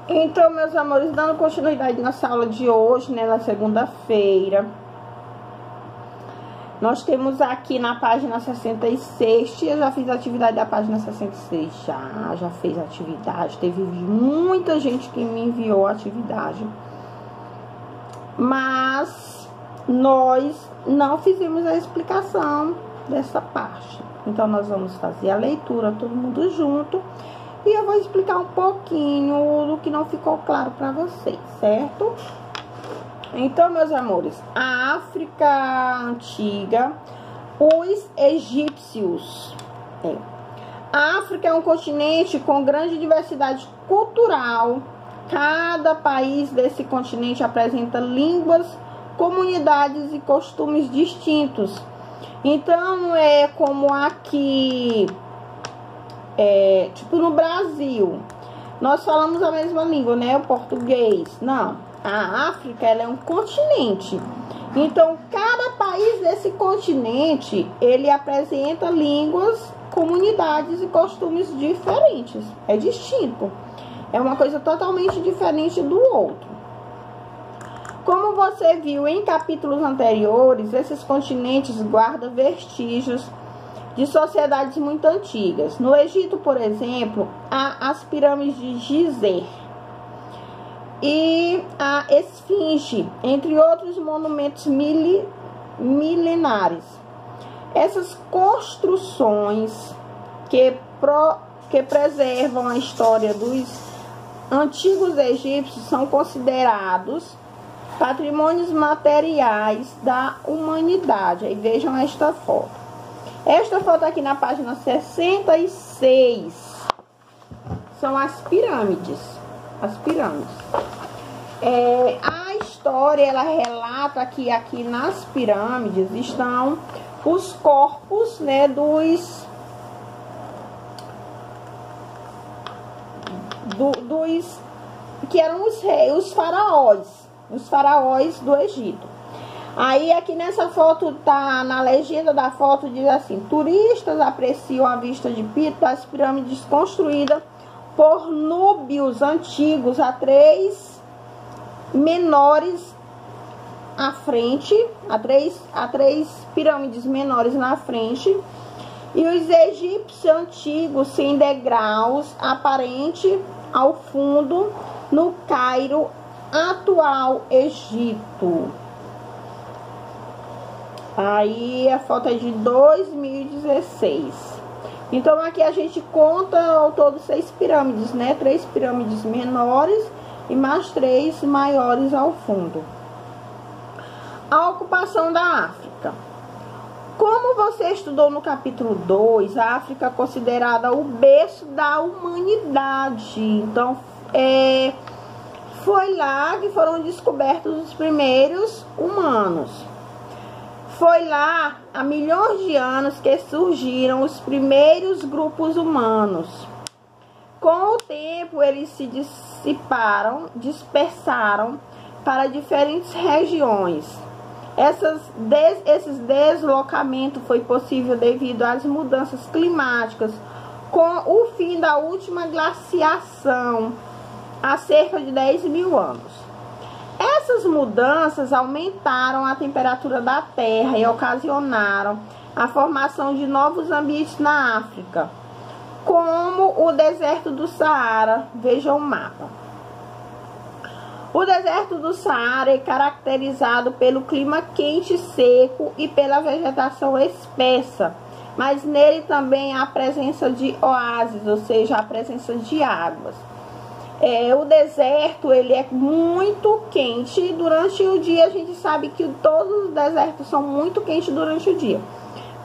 Então, meus amores, dando continuidade nessa aula de hoje, né, na segunda-feira, nós temos aqui na página 66, eu já fiz a atividade da página 66, já fez a atividade, teve muita gente que me enviou a atividade, mas nós não fizemos a explicação dessa parte. Então, nós vamos fazer a leitura todo mundo junto e eu vou explicar um pouquinho do que não ficou claro para vocês, certo? Então, meus amores, a África antiga, os egípcios. A África é um continente com grande diversidade cultural. Cada país desse continente apresenta línguas, comunidades e costumes distintos. Então, não é como aqui, tipo no Brasil, nós falamos a mesma língua, né? O português. Não. A África, ela é um continente. Então, cada país desse continente, ele apresenta línguas, comunidades e costumes diferentes. É distinto. É uma coisa totalmente diferente do outro. Como você viu em capítulos anteriores, esses continentes guardam vestígios de sociedades muito antigas. No Egito, por exemplo, há as pirâmides de Gizé e a Esfinge, entre outros monumentos milenares. Essas construções que preservam a história dos antigos egípcios são considerados patrimônios materiais da humanidade. Aí vejam esta foto. Esta foto aqui na página 66 são as pirâmides. As pirâmides. A história, ela relata que aqui nas pirâmides estão os corpos, né, dos que eram os reis, os faraós do Egito. Aí aqui nessa foto, tá na legenda da foto, diz assim: turistas apreciam a vista de Pito das pirâmides construídas por núbios antigos, a três menores à frente, a três pirâmides menores na frente, e os egípcios antigos sem degraus aparente ao fundo no Cairo, atual Egito. Aí a foto é de 2016. Então aqui a gente conta ao todo 6 pirâmides, né? 3 pirâmides menores e mais 3 maiores ao fundo. A ocupação da África. Como você estudou no capítulo 2, a África é considerada o berço da humanidade. Então, foi lá que foram descobertos os primeiros humanos. Foi lá, há milhões de anos, que surgiram os primeiros grupos humanos. Com o tempo, eles se dispersaram para diferentes regiões. Esses deslocamentos foi possível devido às mudanças climáticas, com o fim da última glaciação, há cerca de 10 mil anos. Essas mudanças aumentaram a temperatura da Terra e ocasionaram a formação de novos ambientes na África, como o deserto do Saara. Vejam o mapa. O deserto do Saara é caracterizado pelo clima quente e seco e pela vegetação espessa, mas nele também há a presença de oásis, ou seja, a presença de águas. O deserto, ele é muito quente durante o dia. A gente sabe que todos os desertos são muito quentes durante o dia,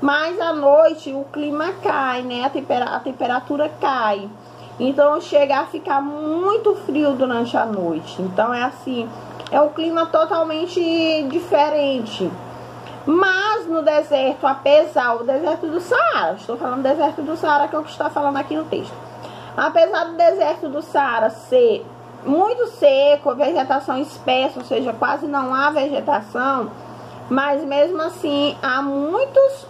mas à noite o clima cai, né? A temperatura cai, então chega a ficar muito frio durante a noite. Então é assim, é um clima totalmente diferente. Mas no deserto, apesar do deserto do Saara, estou falando do deserto do Saara, que é o que está falando aqui no texto. Apesar do deserto do Saara ser muito seco, a vegetação espessa, ou seja, quase não há vegetação, mas mesmo assim há muitos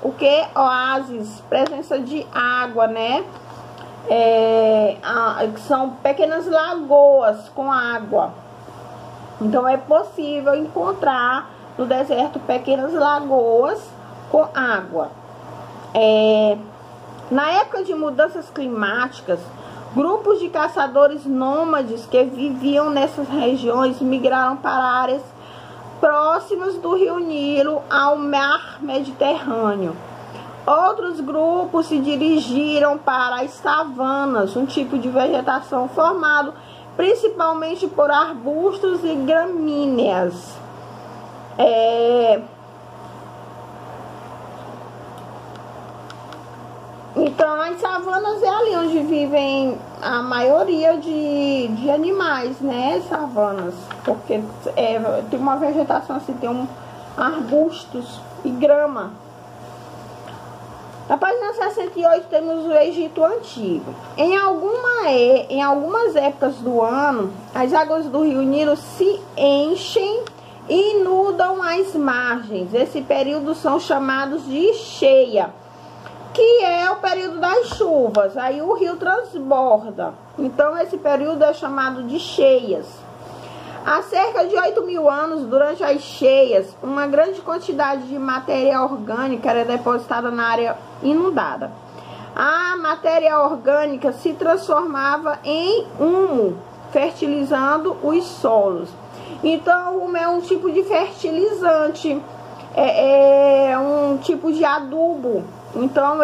oásis, presença de água, né? que são pequenas lagoas com água. Então é possível encontrar no deserto pequenas lagoas com água. Na época de mudanças climáticas, grupos de caçadores nômades que viviam nessas regiões migraram para áreas próximas do rio Nilo ao mar Mediterrâneo. Outros grupos se dirigiram para as savanas, um tipo de vegetação formado principalmente por arbustos e gramíneas. Então, as savanas é ali onde vivem a maioria de animais, né? Savanas, porque tem uma vegetação assim, tem arbustos e grama. Na página 68 temos o Egito Antigo. Em algumas épocas do ano, as águas do rio Nilo se enchem e inundam as margens. Esse período são chamados de cheia, que é o período das chuvas. Aí o rio transborda. Então esse período é chamado de cheias. Há cerca de 8.000 anos, durante as cheias, uma grande quantidade de matéria orgânica era depositada na área inundada. A matéria orgânica se transformava em humo, fertilizando os solos. Então, o humo é um tipo de fertilizante, um tipo de adubo. Então, o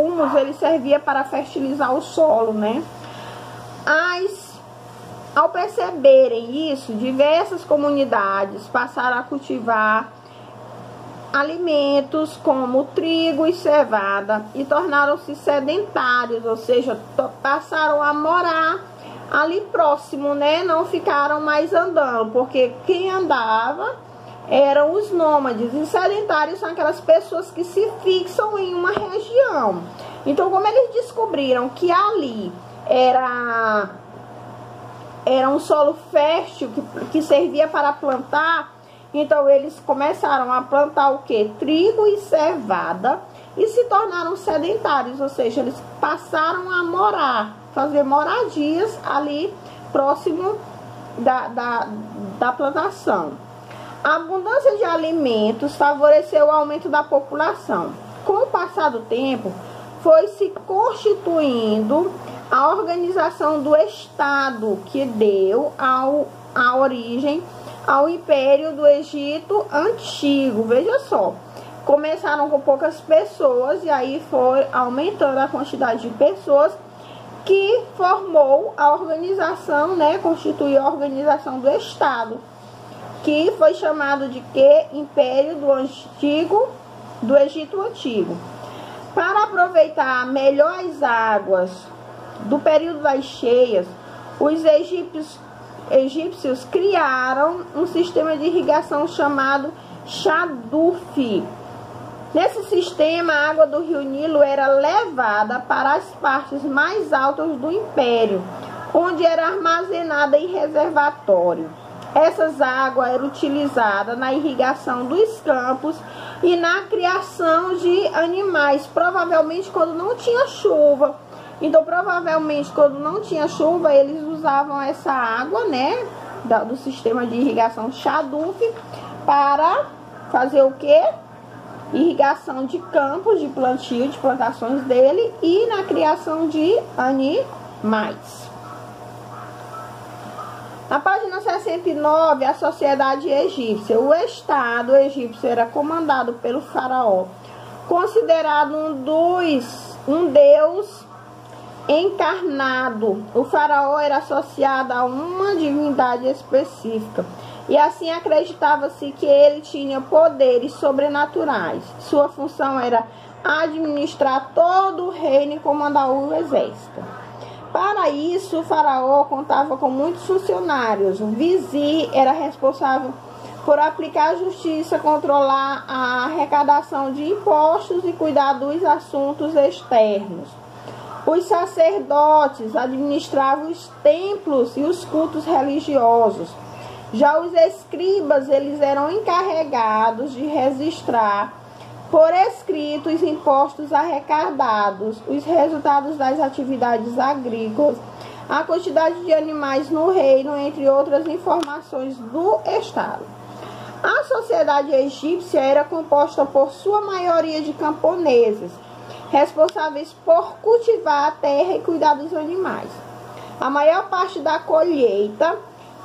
humus ele servia para fertilizar o solo, né? Ao perceberem isso, diversas comunidades passaram a cultivar alimentos como trigo e cevada e tornaram-se sedentários, ou seja, passaram a morar ali próximo, né? Não ficaram mais andando, porque quem andava eram os nômades, e sedentários são aquelas pessoas que se fixam em uma região. Então, como eles descobriram que ali era um solo fértil que servia para plantar, então eles começaram a plantar o que? Trigo e cevada, e se tornaram sedentários, ou seja, eles passaram a morar, fazer moradias ali próximo da plantação. A abundância de alimentos favoreceu o aumento da população. Com o passar do tempo, foi se constituindo a organização do Estado, que deu a origem ao Império do Egito Antigo. Veja só, começaram com poucas pessoas e aí foi aumentando a quantidade de pessoas, que formou a organização, né? Constituiu a organização do Estado, que foi chamado de que? Império do Egito Antigo. Para aproveitar melhor as águas do período das cheias, os egípcios criaram um sistema de irrigação chamado Shaduf. Nesse sistema, a água do rio Nilo era levada para as partes mais altas do império, onde era armazenada em reservatório. Essas águas eram utilizadas na irrigação dos campos e na criação de animais, provavelmente quando não tinha chuva. Então, provavelmente, quando não tinha chuva, eles usavam essa água, né, do sistema de irrigação Shaduf, para fazer o quê? Irrigação de campos, de plantio, de plantações dele, e na criação de animais. Na página 69, a sociedade egípcia. O Estado egípcio era comandado pelo faraó, considerado um deus encarnado. O faraó era associado a uma divindade específica, e assim acreditava-se que ele tinha poderes sobrenaturais. Sua função era administrar todo o reino e comandar o exército. Para isso, o faraó contava com muitos funcionários. O vizir era responsável por aplicar a justiça, controlar a arrecadação de impostos e cuidar dos assuntos externos. Os sacerdotes administravam os templos e os cultos religiosos. Já os escribas, eles eram encarregados de registrar por escrito os impostos arrecadados, os resultados das atividades agrícolas, a quantidade de animais no reino, entre outras informações do Estado. A sociedade egípcia era composta por sua maioria de camponeses, responsáveis por cultivar a terra e cuidar dos animais. A maior parte da colheita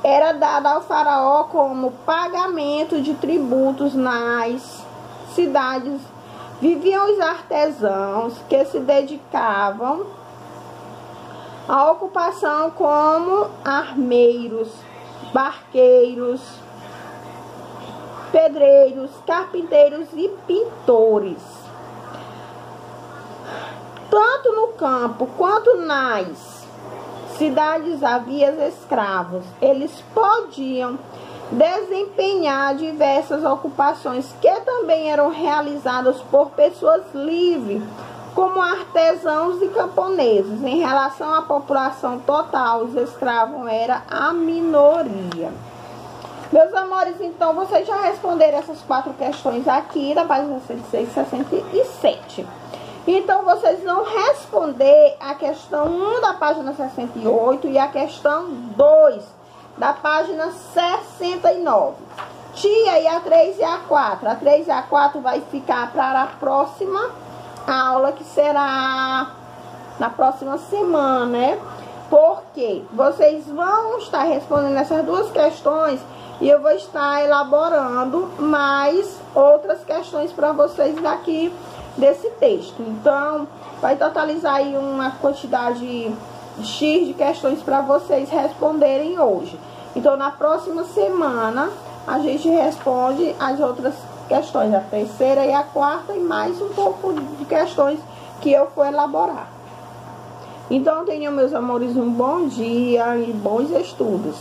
era dada ao faraó como pagamento de tributos nas cidades. Viviam os artesãos que se dedicavam à ocupação como armeiros, barqueiros, pedreiros, carpinteiros e pintores. Tanto no campo quanto nas cidades havia escravos. Eles podiam desempenhar diversas ocupações que também eram realizadas por pessoas livres, como artesãos e camponeses. Em relação à população total, os escravos eram a minoria. Meus amores, então vocês já responderam essas 4 questões aqui da página 66 e 67. Então, vocês vão responder a questão 1 da página 68 e a questão 2 da página 69. Tia, e a 3 e a 4? A 3 e a 4 vai ficar para a próxima aula, que será na próxima semana, né? Porque vocês vão estar respondendo essas 2 questões e eu vou estar elaborando mais outras questões para vocês daqui desse texto. Então, vai totalizar aí uma quantidade X de questões para vocês responderem hoje. Então, na próxima semana, a gente responde as outras questões, a 3ª e a 4ª, e mais um pouco de questões que eu for elaborar. Então, tenham, meus amores, um bom dia e bons estudos.